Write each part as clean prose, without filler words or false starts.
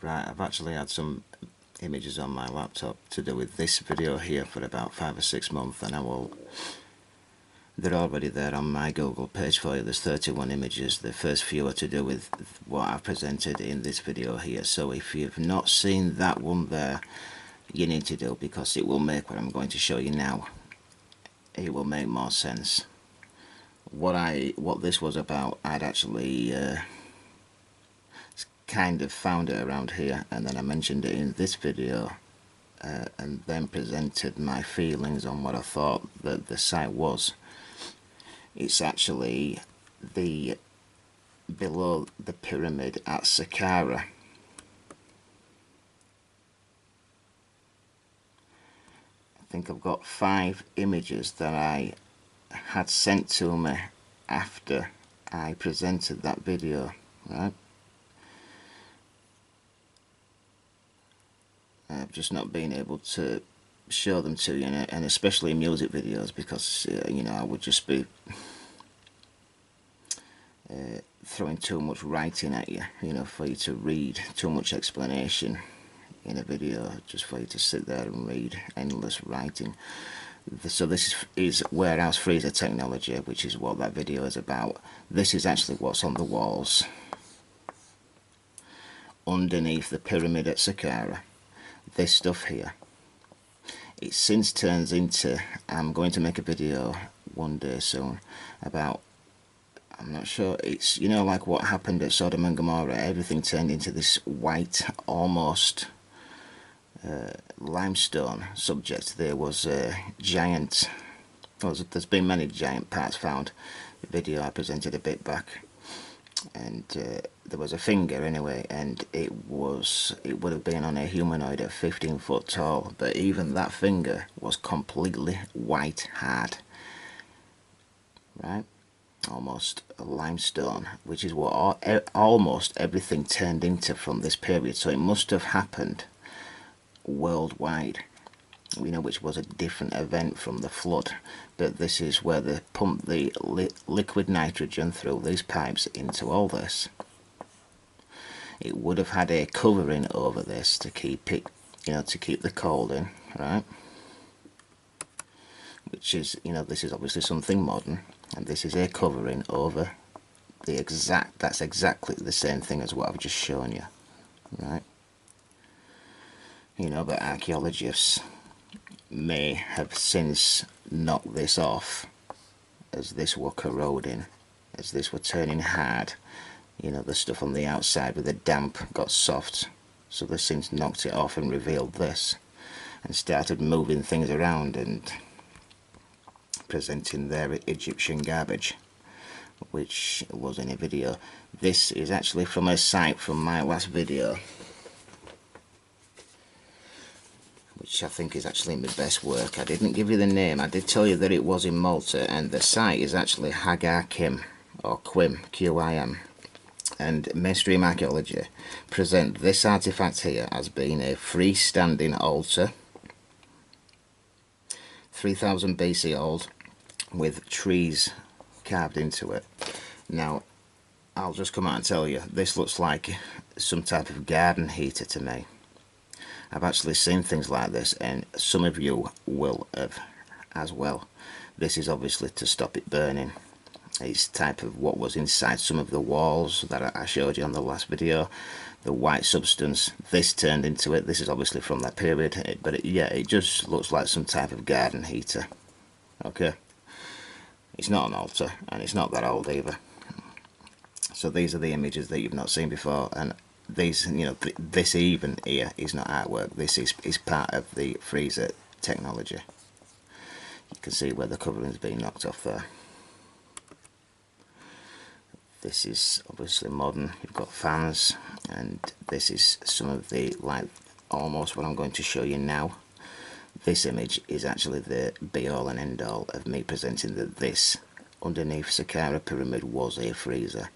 Right, I've actually had some images on my laptop to do with this video here for about 5 or 6 months, and they're already there on my Google page for you. There's 31 images. The first few are to do with what I've presented in this video here, so if you've not seen that one there, you need to do, because it will make what I'm going to show you now, it will make more sense. What this was about, I'd actually kind of found it around here, and then I mentioned it in this video, and then presented my feelings on what I thought that the site was. It's actually below the pyramid at Saqqara. I think I've got 5 images that I had sent to me after I presented that video, right? I've just not been able to show them to you, and especially music videos, because I would just be throwing too much writing at you, for you to read, too much explanation in a video, just for you to sit there and read endless writing. So this is warehouse freezer technology, which is what that video is about. This is actually what's on the walls underneath the pyramid at Saqqara. This stuff here, it since turns into, I'm going to make a video one day soon about, I'm not sure, it's like what happened at Sodom and Gomorrah. Everything turned into this white, almost limestone subject. There was a giant, there's been many giant parts found. The video I presented a bit back, and there was a finger anyway, and it would have been on a humanoid at 15 foot tall, but even that finger was completely white hard, right? Almost a limestone, which is what almost everything turned into from this period. So it must have happened worldwide, which was a different event from the flood. But this is where they pumped the liquid nitrogen through these pipes into all this. It would have had a covering over this to keep it, to keep the cold in, right? Which is, this is obviously something modern, and this is a covering over that's exactly the same thing as what I've just shown you, right? But archaeologists may have since knocked this off as this were corroding, as this were turning hard. The stuff on the outside with the damp got soft, so they since knocked it off and revealed this, and started moving things around and presenting their Egyptian garbage, which was in a video. This is actually from a site from my last video, which I think is actually my best work. I didn't give you the name. I did tell you that it was in Malta, and the site is actually Hagar Kim, or Quim, Q-I-M. And Mainstream Archaeology present this artifact here as being a freestanding altar, 3000 BC old, with trees carved into it. Now, I'll just come out and tell you, this looks like some type of garden heater to me. I've actually seen things like this, and some of you will have as well. This is obviously to stop it burning. It's type of what was inside some of the walls that I showed you on the last video. The white substance, this turned into it. This is obviously from that period, but it just looks like some type of garden heater. Okay, it's not an altar, and it's not that old either. So these are the images that you've not seen before, and these, this even here is not artwork. This is part of the freezer technology. You can see where the covering's been knocked off there. This is obviously modern. You've got fans, and this is some of the, almost what I'm going to show you now. This image is actually the be-all and end-all of me presenting that this, underneath Saqqara pyramid, was a freezer.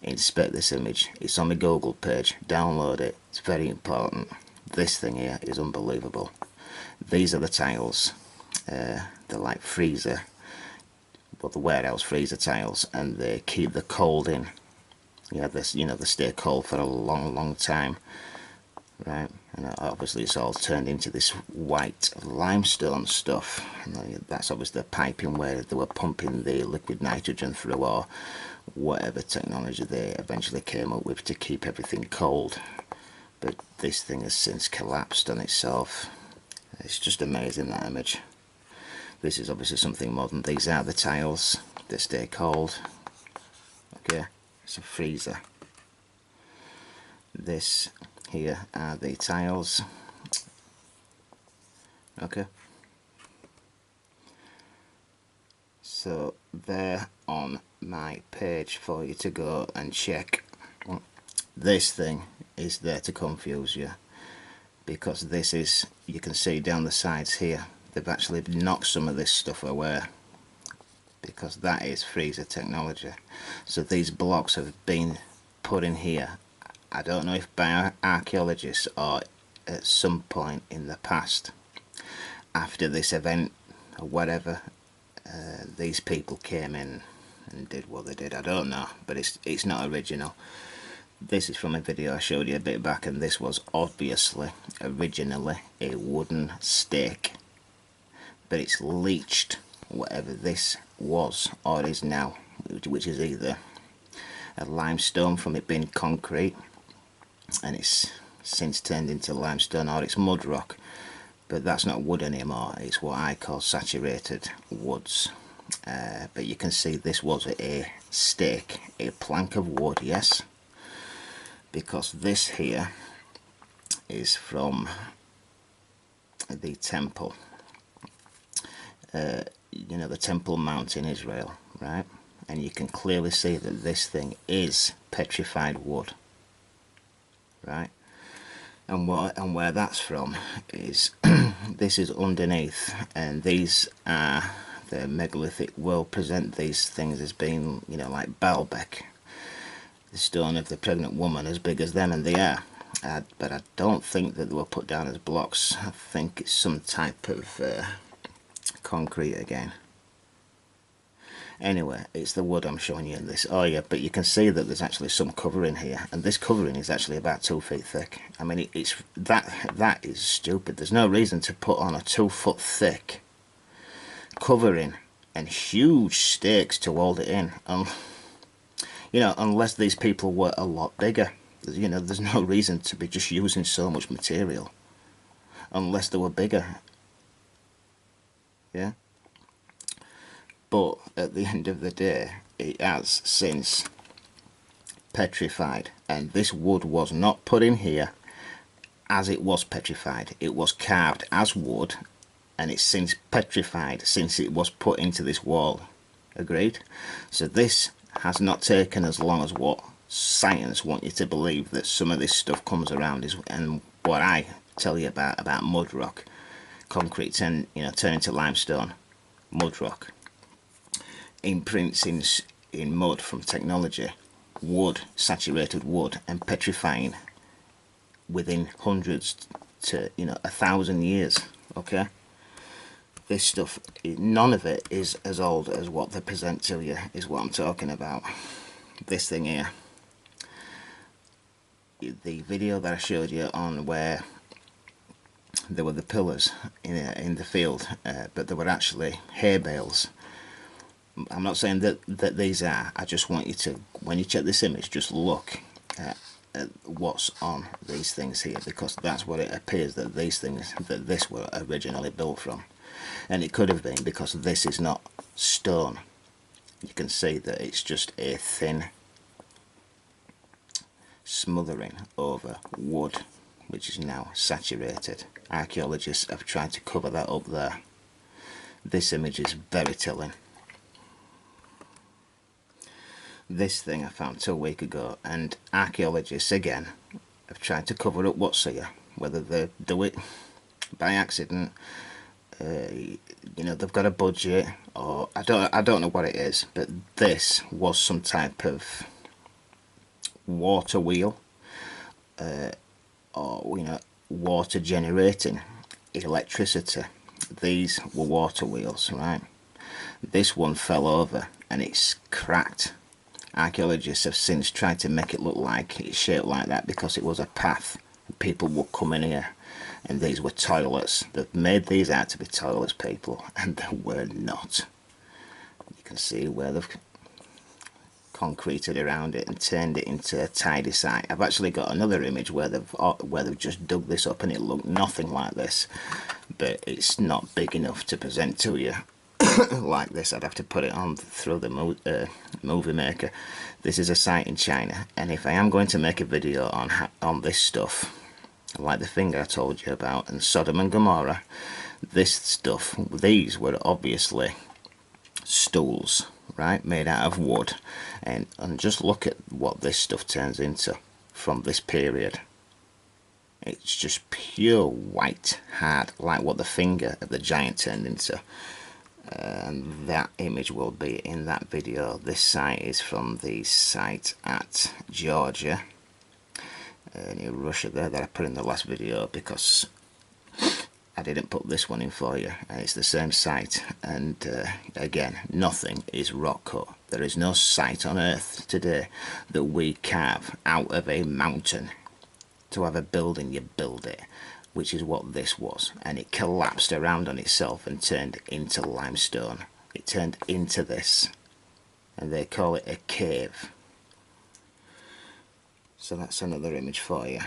Inspect this image. It's on my Google page. Download it. It's very important. This thing here is unbelievable. These are the tiles. They're like freezer, but the warehouse freezer tiles, and they keep the cold in. They stay cold for a long time. right? And obviously it's all turned into this white limestone stuff, and that's obviously the piping where they were pumping the liquid nitrogen through, or whatever technology they eventually came up with to keep everything cold. But this thing has since collapsed on itself. It's just amazing, that image. This is obviously something modern. These are the tiles that stay cold. Okay, it's a freezer. This here are the tiles. Okay, so they're on my page for you to go and check. This thing is there to confuse you, because this is, you can see down the sides here, they've actually knocked some of this stuff away, because that is freezer technology. So these blocks have been put in here, I don't know if by archaeologists or at some point in the past, after this event or whatever, these people came in and did what they did. I don't know, but it's not original. This is from a video I showed you a bit back, and this was obviously originally a wooden stake, but it's leached whatever this was or is now, which is either a limestone from it being concrete and it's since turned into limestone, or it's mud rock. But that's not wood anymore, it's what I call saturated woods. But you can see this was a stake, a plank of wood, yes, because this here is from the temple, you know, the Temple Mount in Israel, right? And you can clearly see that this thing is petrified wood, right? And where that's from is this is underneath, and these are the megalithic world present these things as being, you know, like Baalbek, the stone of the pregnant woman, as big as them, and they are. But I don't think that they were put down as blocks. I think it's some type of concrete again. Anyway, it's the wood I'm showing you in this. Oh yeah, but you can see that there's actually some covering here, and this covering is actually about 2 feet thick. I mean, it's that is stupid. There's no reason to put on a 2 foot thick covering and huge stakes to hold it in. You know, unless these people were a lot bigger. You know, there's no reason to be just using so much material unless they were bigger. Yeah. But at the end of the day, it has since petrified, and this wood was not put in here as it was petrified. It was carved as wood, and it's since petrified since it was put into this wall. Agreed? So this has not taken as long as what science want you to believe, that some of this stuff comes around, and what I tell you about mud rock, concrete turn into limestone, mud rock, imprints in mud from technology, wood, saturated wood, and petrifying within hundreds to 1,000 years. Okay, this stuff, none of it is as old as what they present to you, is what I'm talking about. This thing here, the video that I showed you on where there were the pillars in the field, but there were actually hay bales. I'm not saying that these are, I just want you to, when you check this image, just look at what's on these things here, because that's what it appears that these things, that this were originally built from. And it could have been, because this is not stone. You can see that it's just a thin smothering over wood, which is now saturated. Archaeologists have tried to cover that up there. This image is very telling. This thing I found 2 weeks ago, and archaeologists again have tried to cover up what's here, whether they do it by accident, they've got a budget, or I don't know what it is, but this was some type of water wheel, or water generating electricity. These were water wheels, right? This one fell over and it's cracked. Archaeologists have since tried to make it look like it's shaped like that because it was a path people would come in here and these were toilets. They've made these out to be toilets, people, and they were not. You can see where they've concreted around it and turned it into a tidy site. I've actually got another image where they've just dug this up and it looked nothing like this, but it's not big enough to present to you like this. I'd have to put it on through the movie maker. This is a site in China, and if I am going to make a video on this stuff, like the finger I told you about and Sodom and Gomorrah, this stuff, these were obviously stools, right, made out of wood, and just look at what this stuff turns into from this period. It's just pure white, hard, like what the finger of the giant turned into. And that image will be in that video. This site is from the site at Georgia, near Russia there, that I put in the last video because I didn't put this one in for you, and it's the same site. And again, nothing is rock cut. There is no site on earth today that we carve out of a mountain to have a building. You build it, which is what this was, and it collapsed around on itself and turned into limestone. It turned into this, and they call it a cave. So that's another image for you.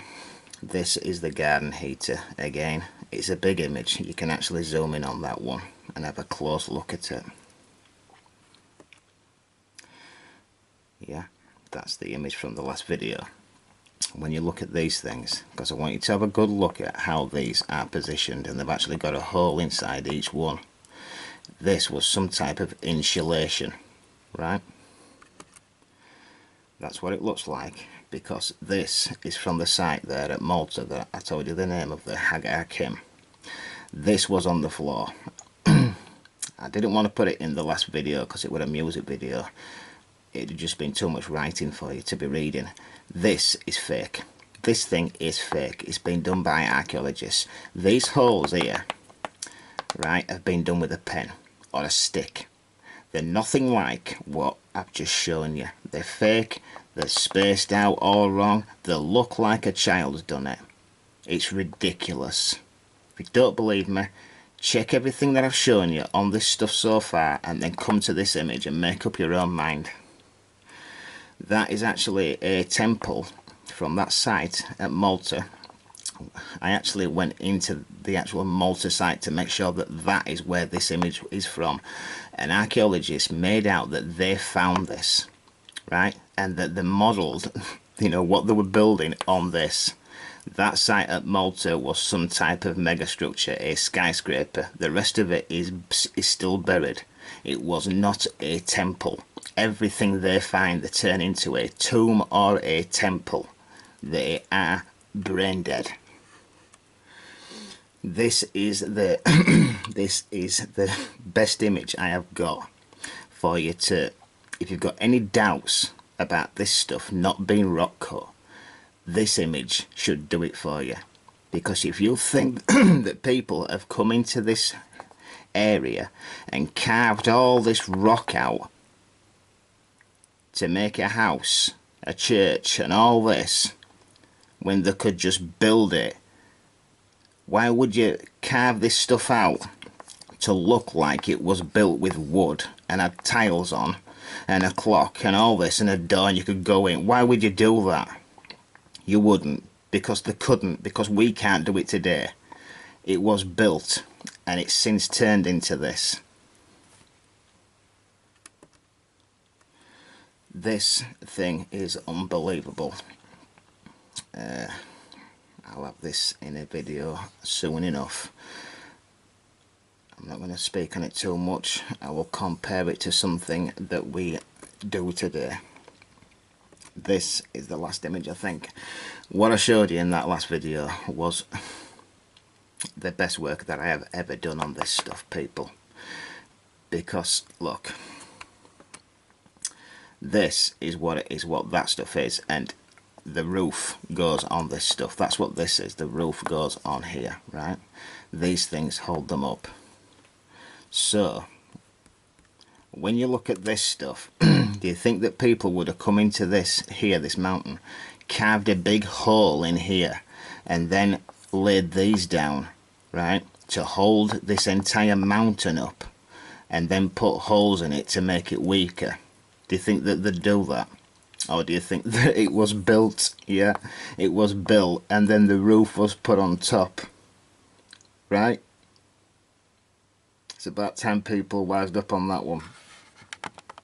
This is the garden heater. Again, it's a big image. You can actually zoom in on that one and have a close look at it. Yeah, that's the image from the last video. When you look at these things, because I want you to have a good look at how these are positioned, and they've actually got a hole inside each one. This was some type of insulation, right? That's what it looks like, because this is from the site there at Malta that I told you the name of, the Hagar Kim. This was on the floor. I didn't want to put it in the last video because it was a music video. It had just been too much writing for you to be reading. This is fake. This thing is fake. It's been done by archaeologists. These holes here, right, have been done with a pen or a stick. They're nothing like what I've just shown you. They're fake. They're spaced out all wrong. They look like a child's done it. It's ridiculous. If you don't believe me, check everything that I've shown you on this stuff so far and then come to this image and make up your own mind. That is actually a temple from that site at Malta. I actually went into the actual Malta site to make sure that that is where this image is from. An archaeologist made out that they found this, right, and that they modelled, you know, what they were building on this. That site at Malta was some type of megastructure, a skyscraper. The rest of it is still buried. It was not a temple. Everything they find, they turn into a tomb or a temple. They are brain dead. This is the this is the best image I have got for you to, if you've got any doubts about this stuff not being rock cut, this image should do it for you. Because if you think that people have come into this area and carved all this rock out to make a house, a church and all this, when they could just build it, why would you carve this stuff out to look like it was built with wood and had tiles on and a clock and all this and a door and you could go in? Why would you do that? You wouldn't, because they couldn't, because we can't do it today. It was built and it's since turned into this. This thing is unbelievable. I'll have this in a video soon enough. I'm not going to speak on it too much. I will compare it to something that we do today. This is the last image, I think. What I showed you in that last video was the best work that I have ever done on this stuff, people. Because, look, this is what it is, what that stuff is, and the roof goes on this stuff. That's what this is. The roof goes on here, right? These things hold them up. So when you look at this stuff, do you think that people would have come into this here, this mountain, carved a big hole in here and then laid these down, right, to hold this entire mountain up, and then put holes in it to make it weaker? Do you think that they'd do that? Or do you think that it was built, yeah, it was built and then the roof was put on top, right? It's about time people wised up on that one.